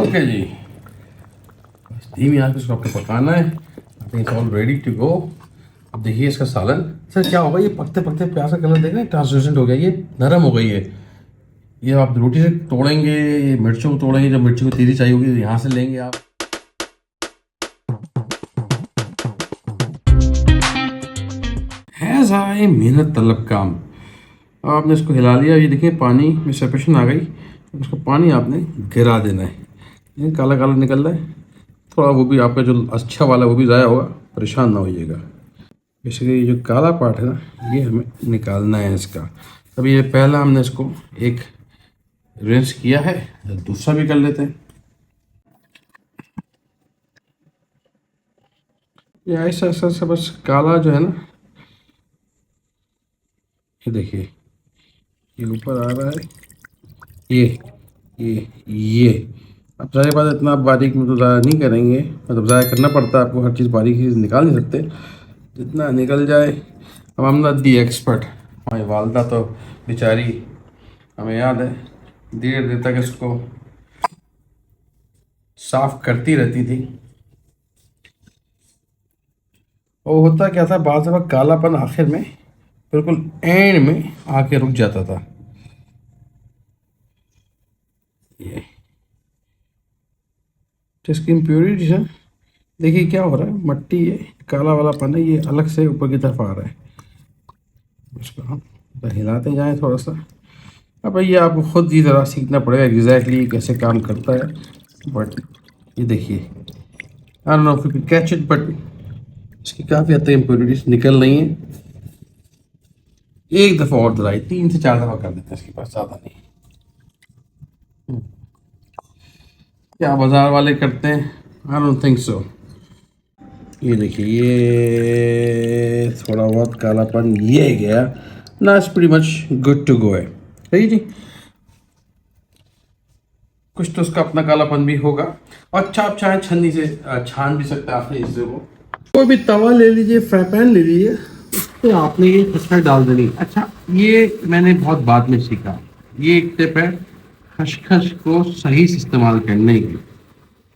Okay जी, धीमी आंच पे इसको आपको पकाना है। I think it's all ready to go. अब देखिए इसका सालन सर क्या होगा, ये पकते पकते प्याज का कलर देख रहे हैं, ट्रांसलूसेंट हो गया, ये नरम हो गई है। ये आप रोटी से तोड़ेंगे, ये मिर्चों को तोड़ेंगे, जब मिर्ची को तीखी चाहिए होगी तो यहाँ से लेंगे आप। है सा ये मेहनत तलब काम। आपने इसको हिला लिया, ये देखिए पानी में सेपरेशन आ गई। उसको पानी आपने गिरा देना है, ये काला काला निकल रहा है थोड़ा, वो भी आपका जो अच्छा वाला वो भी ज़ाया होगा, परेशान ना होइएगा। बेसिकली ये जो काला पार्ट है ना, ये हमें निकालना है इसका। अब ये पहला हमने इसको एक रिंस किया है, दूसरा भी कर लेते हैं। ये ऐसा ऐसा ऐसा बस काला जो है ना, ये देखिए ये ऊपर आ रहा है, ये अब ज़ाहिर बात है इतना बारीक में तो ज़्यादा नहीं करेंगे, मतलब ज़्यादा करना पड़ता है आपको, हर चीज़ बारीक चीज़ निकाल नहीं सकते, जितना निकल जाए। अब हम नॉट दी एक्सपर्ट, हमारी वालदा तो बेचारी हमें याद है देर देर तक इसको साफ करती रहती थी। और होता क्या था, बाज़ दफ़ा कालापन आखिर में बिल्कुल एंड में आके रुक जाता था। ये इसकी इम्प्योरिटीज है, देखिए क्या हो रहा है, मट्टी ये काला वाला पन है, ये अलग से ऊपर की तरफ आ रहा है। इसको हम हिलाते जाएं थोड़ा सा। अब ये आपको खुद ही ज़रा सीखना पड़ेगा एग्जैक्टली कैसे काम करता है। बट ये देखिए, I don't know if you can catch it, but इसकी काफ़ी हद तक इम्प्योरिटीज निकल रही हैं। एक दफ़ा और दोहराई, 3 से 4 दफ़ा कर देते हैं इसके पास, ज़्यादा नहीं। क्या बाज़ार वाले करते हैं, आई डोंट थिंक सो। ये देखिए ये थोड़ा बहुत कालापन ये गया ना, it's pretty much good to go है। सही जी, कुछ तो उसका अपना कालापन भी होगा। अच्छा आप चाहे छन्नी से छान भी सकते हैं आपने इससे। वो कोई भी तवा ले लीजिए, फ्राई पैन ले लीजिए, उस पर आपने ये खसखस डाल देनी। अच्छा ये मैंने बहुत बाद में सीखा, ये एक टिप है खसखस को सही से इस्तेमाल करने की।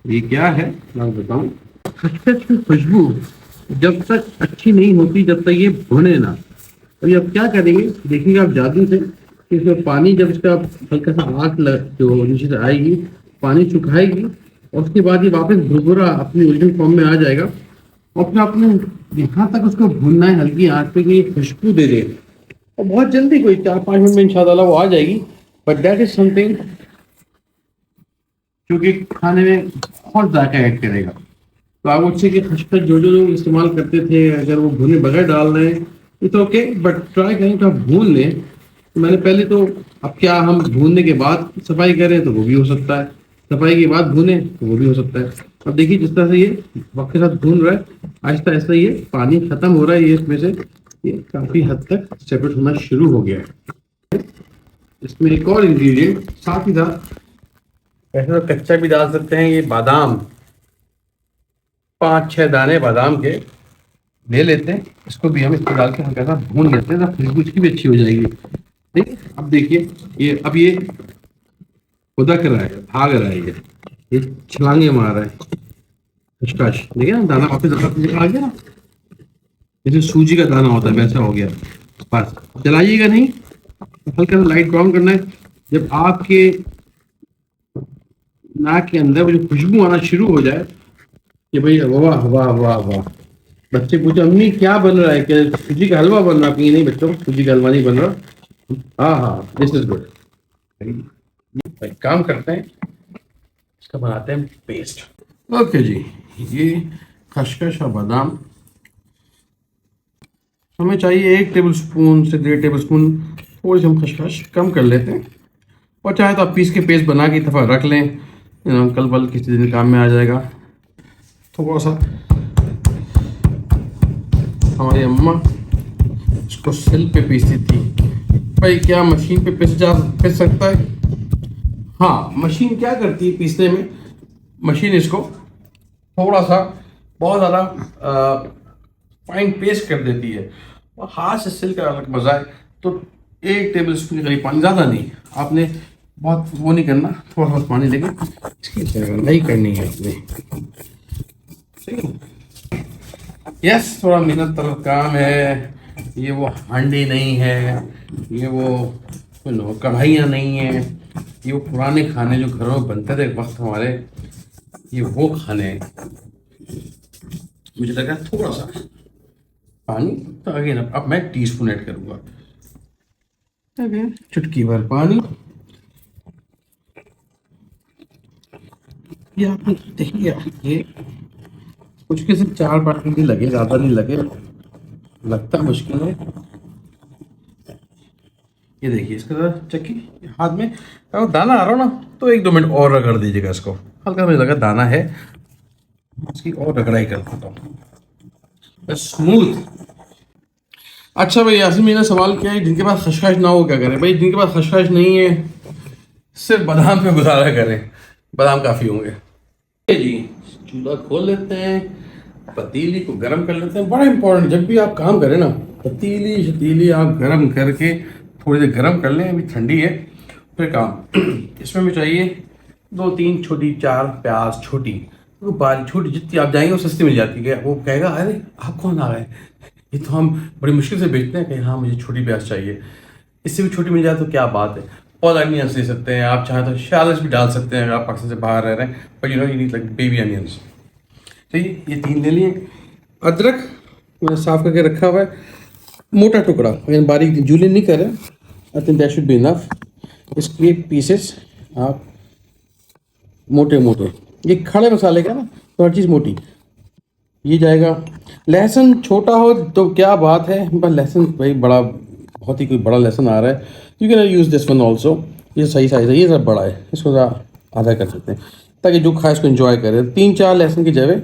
ये क्या है मैं बताऊं, खसखस की खुशबू जब तक अच्छी नहीं होती जब तक ये भुने ना। अभी आप क्या करेंगे, देखिएगा आप जादू से कि इसमें पानी जब इसका हल्का सा आग जो नीचे से आएगी, पानी सुखाएगी और उसके बाद ये वापस भुरभुरा अपनी ओरिजिनल फॉर्म में आ जाएगा। और फिर आपने यहाँ तक उसको भूनना है हल्की आंच पे कि खुशबू दे दे, और बहुत जल्दी कोई 4-5 मिनट में इंशाल्लाह वो आ जाएगी। बट दैट इज समथिंग जो कि खाने में बहुत जायका ऐड करेगा। तो आप उससे कि खसखस जो जो लोग इस्तेमाल करते थे, अगर वो भुने बगैर डाल रहे हैं इट्स ओके, बट ट्राई करें तो आप भून लें। तो मैंने पहले तो, अब क्या हम भूनने के बाद सफाई करें तो वो भी हो सकता है, सफाई के बाद भूने तो वो भी हो सकता है। अब देखिए जिस तरह से ये वक्त के साथ भून रहा है, आहिस्ता आहिस्ता ये पानी खत्म हो रहा है, ये इसमें से ये काफ़ी हद तक सेपरेट होना शुरू हो गया है। इसमें एक और इंग्रेडिएंट साथ ही साथ, वैसे तो कच्चा भी डाल सकते हैं, ये बादाम 5-6 दाने बादाम के ले लेते हैं, इसको भी हम इसको डाल के हल्का सा भून लेते हैं, खुशबू इसकी भी अच्छी हो जाएगी। ठीक है, अब देखिए ये अब ये खुदा कर रहा है, भाग रहा है, ये छलांगे मार रहा है खसखस। देखिए ना दाना वापस आ गया ना, जैसे सूजी का दाना होता है वैसा हो गया। बस चलाइएगा नहीं, हल्का सा लाइट ब्राउन करना है। जब आपके नाक के अंदर वो जो खुशबू आना शुरू हो जाए कि भाई वाह वाह वाह वाह, बच्चे पूछे अम्मी क्या बन रहा है, क्या सूजी का हलवा बन रहा है? नहीं बच्चों, सूजी का हलवा नहीं बन रहा। हाँ हाँ, दिस इज गुड। काम करते हैं, इसका बनाते हैं पेस्ट। ओके जी, ये खसखस और बादाम हमें चाहिए 1 टेबलस्पून से 1.5 टेबलस्पून, थोड़ी सी हम खसखस कम कर लेते हैं। और चाहे तो आप पीस के पेस्ट बना के दफ़ा रख लें, कल बल किसी दिन काम में आ जाएगा। थोड़ा सा हमारी अम्मा इसको सिल पे पीसती थी। भाई क्या मशीन पे पीस सकता है? हाँ, मशीन क्या करती है पीसने में, मशीन इसको थोड़ा सा बहुत ज़्यादा फाइन पेस्ट कर देती है, और हाथ से सिल का अलग मज़ा है। तो 1 टेबल स्पून करीब पानी, ज़्यादा नहीं, आपने बहुत वो नहीं करना, थोड़ा थोड़ा पानी लेके इसकी जगह नहीं करनी है आपने। सही है। यस, थोड़ा मेहनत तरफ काम है। ये वो हांडी नहीं है, ये वो कढ़ाइयाँ नहीं है, ये वो पुराने खाने जो घरों में बनते थे एक वक्त हमारे, ये वो खाने हैं। मुझे लगा थोड़ा सा पानी, तो अगेन अब मैं टीस्पून ऐड करूँगा। अगेन चुटकी भर पानी। ये आप देखिए, ये कुछ के सिर्फ 4 बार भी लगे, ज़्यादा नहीं लगे, लगता मुश्किल है। ये देखिए इसका जरा चक्की हाथ में अगर दाना आ रहा हो ना, तो 1-2 मिनट और रगड़ दीजिएगा इसको। हल्का मुझे लगा दाना है, इसकी और रगड़ाई कर देता हूँ बस स्मूथ। अच्छा भाई, यासिन मेरा सवाल क्या है, जिनके पास खशखश ना हो क्या करें? भाई जिनके पास खशखश नहीं है, सिर्फ बादाम पे गुजारा करें, बादाम काफ़ी होंगे। ये जी, चूल्हा खोल लेते हैं, पतीली को गर्म कर लेते हैं। बड़ा इंपॉर्टेंट, जब भी आप काम करें ना, पतीली शतीली आप गर्म करके थोड़ी देर गर्म कर लें, अभी ठंडी है। फिर काम इसमें भी चाहिए 2-3 छोटी 4 प्याज, छोटी वो बारीक छोटी, जितनी आप जाएंगे वो सस्ती मिल जाती है। वो कहेगा अरे आप कौन आ गए, ये तो हम बड़ी मुश्किल से बेचते हैं, कि हाँ मुझे छोटी प्याज चाहिए। इससे भी छोटी मिल जाए तो क्या बात है। ऑल अनियंस ले सकते हैं, आप चाहें तो शैलस भी डाल सकते हैं अगर आप पाकिस्तान से बाहर रह रहे हैं, पर you know you need like baby onions. तो ये 3 ले लिए। अदरक मैंने साफ करके रखा हुआ है, मोटा टुकड़ा, अगर बारीक जूलियन नहीं करें, I think that should be enough. इसके पीसेस आप मोटे मोटे, ये खड़े मसाले का ना, तो हर चीज़ मोटी। ये जाएगा। लहसुन छोटा हो तो क्या बात है, पर लहसुन भाई बड़ा, बहुत ही कोई बड़ा लहसुन आ रहा है, you can use this one also. ये सही साइज़ है, ये सब बड़ा है, इसको ज़रा आधा कर सकते हैं ताकि जो खाए इसको एंजॉय करे। 3-4 लहसुन की जगह,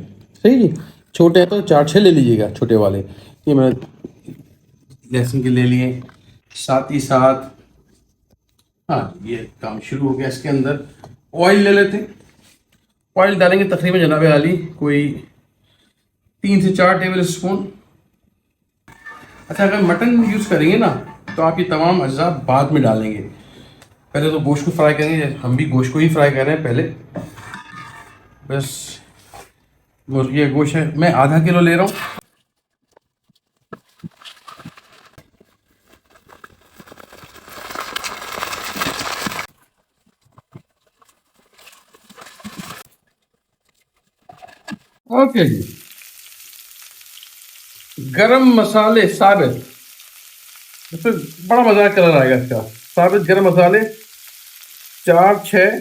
सही जी। छोटे हैं तो 4-6 ले लीजिएगा, छोटे वाले। ये मैंने लहसुन के ले लिए। साथ ही साथ हाँ, ये काम शुरू हो गया। इसके अंदर ऑयल ले लेते हैं। ऑयल डालेंगे तकरीबन जनाब आली कोई 3 से 4 टेबल स्पून। अच्छा, अगर मटन यूज़ करेंगे ना, तो आप ये तमाम अज्जा बाद में डालेंगे। पहले तो गोश्त को फ्राई करेंगे, हम भी गोश्त को ही फ्राई कर रहे हैं पहले। बस मुर्गी का गोश्त है, मैं आधा किलो ले रहा हूँ। ओके जी, गरम मसाले साबित, फिर बड़ा मज़ा कलर आएगा इसका। साबित गरम मसाले 4-6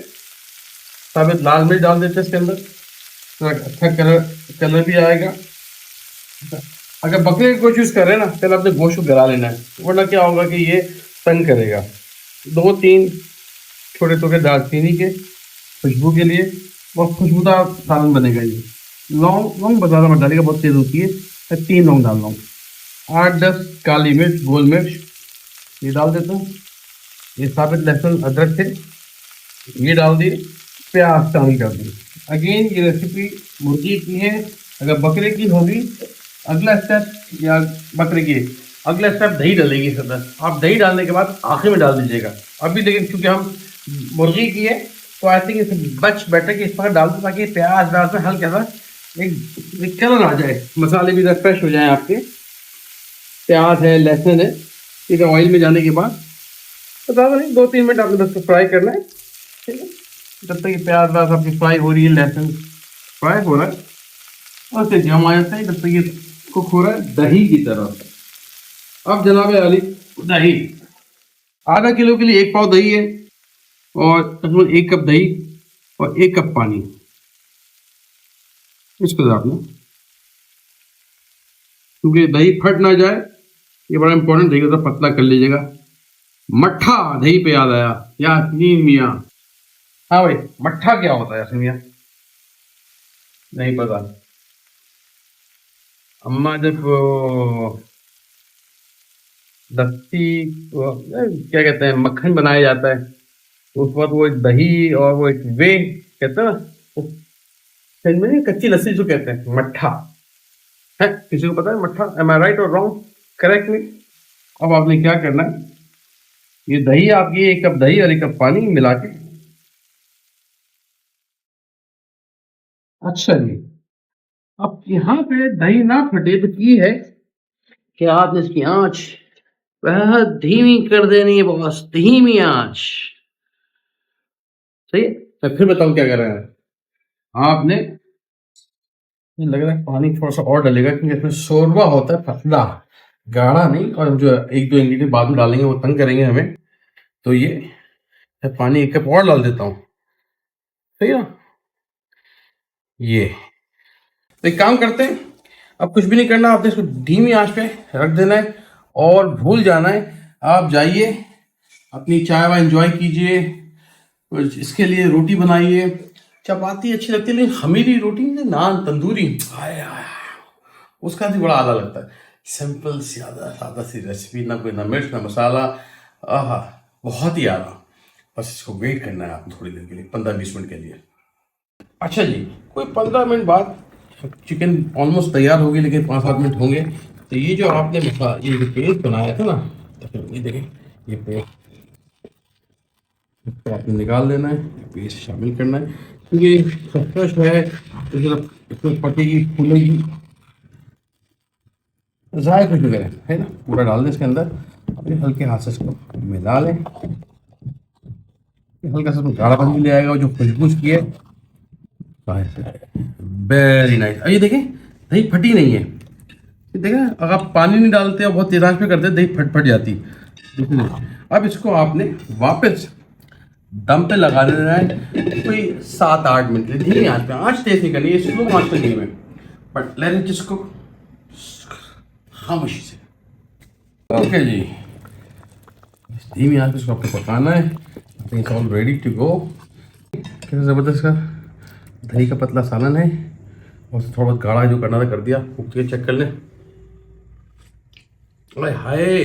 साबित लाल मिर्च डाल देते हैं इसके अंदर, तो अच्छा कलर कलर भी आएगा। अगर बकरे का गोश्त यूज़ कर रहे हैं ना, पहले अपने गोश्त को गला लेना है, वरना क्या होगा कि ये तंग करेगा। 2-3 छोटे टुकड़े दालचीनी के, खुशबू के लिए, बहुत खुशबूदार सालन बनेगा ये। लौंग, लौंग ज़्यादा मत डालिएगा, बहुत तेज़ होती है। मैं 3 लौंग डाल रहा हूँ। 8-10 काली मिर्च, गोल मिर्च ये डाल देता हूँ। ये साबित लहसुन अदरक थे, ये डाल दिए। प्याज शामिल कर दिए। अगेन ये रेसिपी मुर्गी की है, अगर बकरे की होगी अगला स्टेप, या बकरे की अगला स्टेप दही डालेगी इसके अंदर। आप दही डालने के बाद आखिर में डाल दीजिएगा। अभी लेकिन क्योंकि हम मुर्गी की है, तो आई थिंक इसे बच बेटर कि इस पर डाल दो, ताकि प्याज डाल में हल्का सा एक कलर आ जाए, मसाले भी फ्रेश हो जाए आपके। प्याज है, लहसुन है, ठीक है। ऑयल में जाने के बाद तो ज़्यादा नहीं, 2-3 मिनट आपको बस फ्राई करना है, ठीक है। जब तक ये प्याज व्याज आपकी फ्राई हो रही है, लहसुन फ्राई हो रहा है, और उससे जम आ जाता है, जब तक ये कुक हो रहा है दही की तरह। अब जनाब अली, दही आधा किलो के लिए 1 पाव दही है, और तकरीबन 1 कप दही और 1 कप पानी। इसको आपने, क्योंकि दही फट ना जाए, ये बड़ा इंपॉर्टेंट, दही को तो पतला कर लीजिएगा। मट्ठा, दही पे याद आया यासीन मियाँ। हाँ भाई, मट्ठा क्या होता है यासीन मियाँ? नहीं पता। अम्मा जब लस्सी क्या कहते हैं, मक्खन बनाया जाता है, तो उस वक्त वो एक दही और वो एक वे कहते हैं ना, समझ में नहीं, कच्ची लस्सी जो कहते हैं मट्ठा है। किसी को पता है मट्ठा? एम आई राइट और रॉन्ग? करेक्ट मी। अब आपने क्या करना है, ये दही आपकी, एक कप दही और एक कप पानी मिला के। अच्छा जी, अब यहाँ पे दही ना फटे तो की है कि आपने इसकी आंच वह धीमी कर देनी है बॉस, धीमी आंच। सही है। मैं फिर बताऊं क्या कर रहे हैं आपने। मुझे लग रहा है पानी थोड़ा सा और डलेगा, क्योंकि इसमें शोरबा होता है पतला, गाढ़ा नहीं। और जो एक दो इंग्रेडिएंट बाद में डालेंगे वो तंग करेंगे हमें, तो ये मैं पानी एक कप और डाल देता हूँ। सही है ना। ये तो एक काम करते हैं, अब कुछ भी नहीं करना, आपने इसको धीमी आंच पे रख देना है और भूल जाना है। आप जाइए अपनी चाय वाय एंजॉय कीजिए। इसके लिए रोटी बनाइए। चपाती अच्छी लगती है, लेकिन खमीरी रोटी, नान तंदूरी, आय आय, उसका भी बड़ा आला लगता है। सिंपल सादा सादा सी रेसिपी, ना कोई, ना मिर्च, ना मसाला, आहा, बहुत ही आला। बस इसको वेट करना है आप थोड़ी देर के लिए, 15-20 मिनट के लिए। अच्छा जी, कोई 15 मिनट बाद चिकन ऑलमोस्ट तैयार होगी, लेकिन 5-7 मिनट होंगे। तो ये जो आपने ये जो पेस्ट बनाया था ना, तो ये देखें, ये पेस्ट तो आपने निकाल लेना है, पेस्ट शामिल करना है, क्योंकि फ्रेश है तो जरा इसमें पकेगी, फूलेगी। ज़्यादा कुछ नहीं करें, है ना, पूरा डाल दें इसके अंदर, अपने हल्के हाथ से इसको मिला लें। हल्का सा गाढ़ापन भी ले आएगा, जो खुशबू की है। Very nice. अब ये देखें, दही फटी नहीं है। ये देखें, अगर आप पानी नहीं डालते और बहुत तेज आंच पे करते, दही फट फट जाती। अब इसको आपने वापस दम पे लगा देना है, कोई 7-8 मिनट धीमी आंच पे। आंच तेज नहीं करनी है, स्लो आंच पे धीमे, but let it just cook खामोशी से। ओके जी, धीमी आंच पे इसको आपको पकाना है। It's all ready to go. कैसे ज़बरदस्त का दही का पतला सालन है, और थोड़ा बहुत गाढ़ा जो करना था कर दिया। कुक के चेक कर लें। अरे हाय,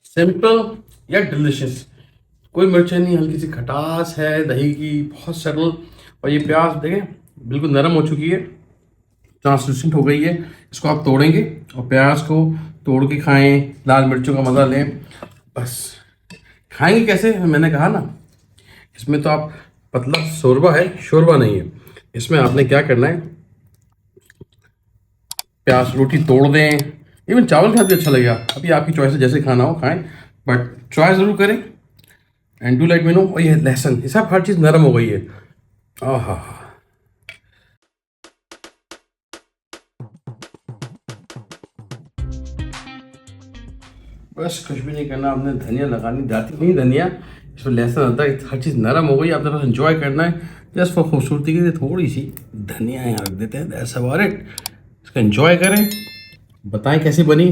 सिंपल या डिलिशियस, कोई मिर्चें नहीं, हल्की सी खटास है दही की, बहुत सरल। और ये प्याज देखें बिल्कुल नरम हो चुकी है, ट्रांसलूसेंट हो गई है। इसको आप तोड़ेंगे और प्याज को तोड़ के खाएं, लाल मिर्चों का मज़ा लें। बस खाएंगे कैसे, मैंने कहा ना, इसमें तो आप पतला शोरबा है, शोरबा नहीं है। इसमें आपने क्या करना है, प्याज रोटी तोड़ दें, इवन चावल के साथ भी अच्छा लगेगा। अभी आपकी चॉइस है, जैसे खाना हो खाएं, बट ट्राई ज़रूर करें and do like me know. और ये लहसुन, ये सब हर चीज़ नरम हो गई है। आहा, बस कुछ भी नहीं करना, आपने धनिया लगानी, जाती नहीं धनिया, इसमें लहसुन आता है, हर चीज़ नरम हो गई। आपने बस एंजॉय करना है, जस्ट फॉर खूबसूरती के लिए थोड़ी सी धनिया यहाँ रख देते हैं। That's about it. इसको एंजॉय करें, बताएं कैसी बनी।